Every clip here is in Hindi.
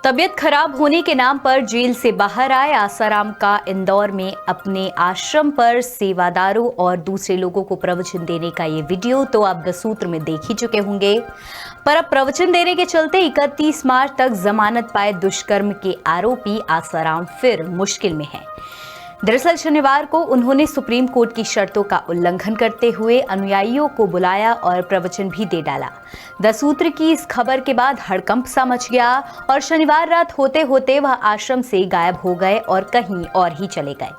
तबीयत खराब होने के नाम पर जेल से बाहर आए आसाराम का इंदौर में अपने आश्रम पर सेवादारों और दूसरे लोगों को प्रवचन देने का ये वीडियो तो आप द सूत्र में देख ही चुके होंगे। पर अब प्रवचन देने के चलते 31 मार्च तक जमानत पाए दुष्कर्म के आरोपी आसाराम फिर मुश्किल में है। दरअसल शनिवार को उन्होंने सुप्रीम कोर्ट की शर्तों का उल्लंघन करते हुए अनुयायियों को बुलाया और प्रवचन भी दे डाला। द सूत्र की इस खबर के बाद हड़कंप सा मच गया और शनिवार रात होते होते वह आश्रम से गायब हो गए और कहीं और ही चले गए।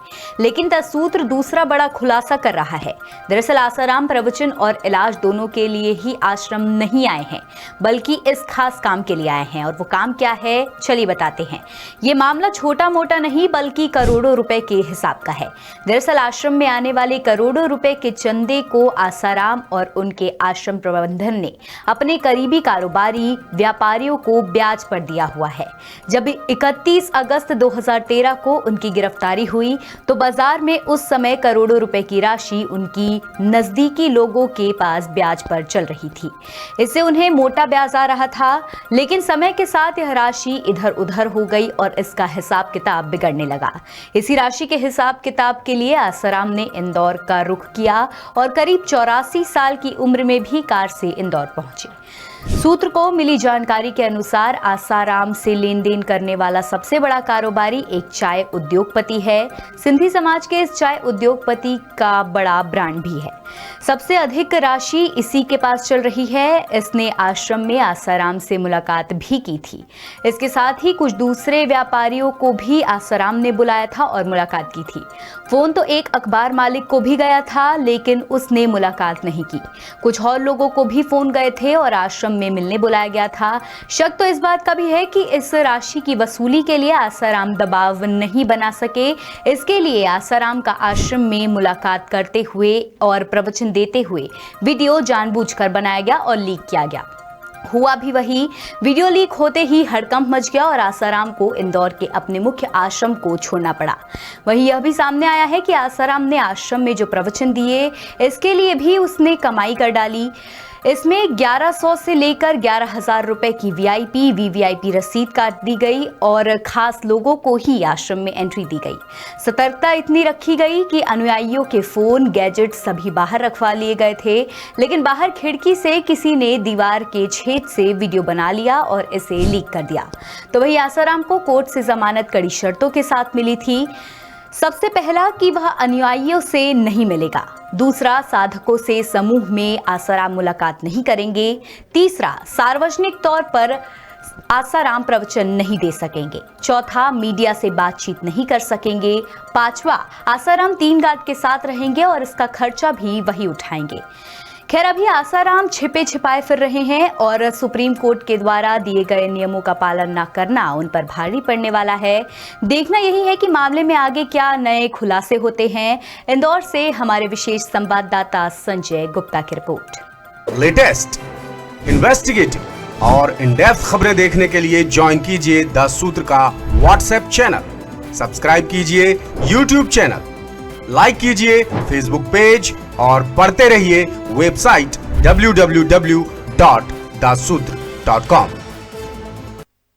लेकिन द सूत्र दूसरा बड़ा खुलासा कर रहा है। दरअसल आसाराम प्रवचन और इलाज दोनों के लिए ही आश्रम नहीं आए हैं, बल्कि इस खास काम के लिए आए हैं। और वो काम क्या है, चलिए बताते हैं। ये मामला छोटा मोटा नहीं बल्कि करोड़ों रुपए के हिसाब का है। दरअसल आश्रम में आने वाले करोड़ों रुपए के चंदे को आसाराम और उनके आश्रम प्रबंधन ने अपने करीबी कारोबारी व्यापारियों को ब्याज पर दिया हुआ है। जब 31 अगस्त 2013 को उनकी गिरफ्तारी हुई तो बाजार में उस समय करोड़ों रुपए की राशि उनकी नजदीकी लोगों के पास ब्याज पर चल रही थी। इससे उन्हें मोटा ब्याज आ रहा था, लेकिन समय के साथ यह राशि इधर उधर हो गई और इसका हिसाब किताब बिगड़ने लगा। इसी राशि के हिसाब किताब के लिए आसाराम ने इंदौर का रुख किया और करीब 84 साल की उम्र में भी कार से इंदौर पहुंचे। सूत्र को मिली जानकारी के अनुसार आसाराम से लेन देन करने वाला सबसे बड़ा कारोबारी एक चाय उद्योगपति है। सिंधी समाज के इस चाय उद्योगपति का बड़ा ब्रांड भी है। सबसे अधिक राशि इसी के पास चल रही है। इसने आश्रम में आसाराम से मुलाकात भी की थी। इसके साथ ही कुछ दूसरे व्यापारियों को भी आसाराम ने बुलाया था और मुलाकात की थी। फोन तो एक अखबार मालिक को भी गया था, लेकिन उसने मुलाकात नहीं की। कुछ और लोगों को भी फोन गए थे और आश्रम में मिलने बुलाया गया था। शक तो इस बात का भी है कि इस राशि की वसूली के लिए आसाराम दबाव नहीं बना सके। इसके लिए आसाराम का आश्रम में मुलाकात करते हुए और प्रवचन देते हुए वीडियो जानबूझकर बनाया गया और लीक किया गया। हुआ भी वही। वीडियो लीक होते ही हड़कंप मच गया और आसाराम को इंदौर के अपने मुख्य आश्रम को छोड़ना पड़ा। वहीं यह भी सामने आया है कि आसाराम ने आश्रम में जो प्रवचन दिए, इसके लिए भी उसने कमाई कर डाली। इसमें 1100 से लेकर 11,000 रुपए की वीआईपी, वीवीआईपी रसीद काट दी गई और खास लोगों को ही आश्रम में एंट्री दी गई। सतर्कता इतनी रखी गई कि अनुयायियों के फोन, गैजेट सभी बाहर रखवा लिए गए थे, लेकिन बाहर खिड़की से किसी ने दीवार के छेद से वीडियो बना लिया और इसे लीक कर दिया। तो वही आसाराम को कोर्ट से जमानत कड़ी शर्तों के साथ मिली थी। सबसे पहला कि वह अनुयायियों से नहीं मिलेगा। दूसरा, साधकों से समूह में आसाराम मुलाकात नहीं करेंगे। तीसरा, सार्वजनिक तौर पर आसाराम प्रवचन नहीं दे सकेंगे। चौथा, मीडिया से बातचीत नहीं कर सकेंगे। पांचवा, आसाराम 3 गार्ड के साथ रहेंगे और इसका खर्चा भी वही उठाएंगे। खैर, अभी आसाराम छिपे छिपाए फिर रहे हैं और सुप्रीम कोर्ट के द्वारा दिए गए नियमों का पालन न करना उन पर भारी पड़ने वाला है। देखना यही है कि मामले में आगे क्या नए खुलासे होते हैं। इंदौर से हमारे विशेष संवाददाता संजय गुप्ता की रिपोर्ट। लेटेस्ट, इन्वेस्टिगेटिव और इन डेप्थ खबरें देखने के लिए ज्वाइन कीजिए द सूत्र का व्हाट्सएप चैनल, सब्सक्राइब कीजिए यूट्यूब चैनल, लाइक कीजिए फेसबुक पेज और पढ़ते रहिए वेबसाइट www.daसूत्र.com।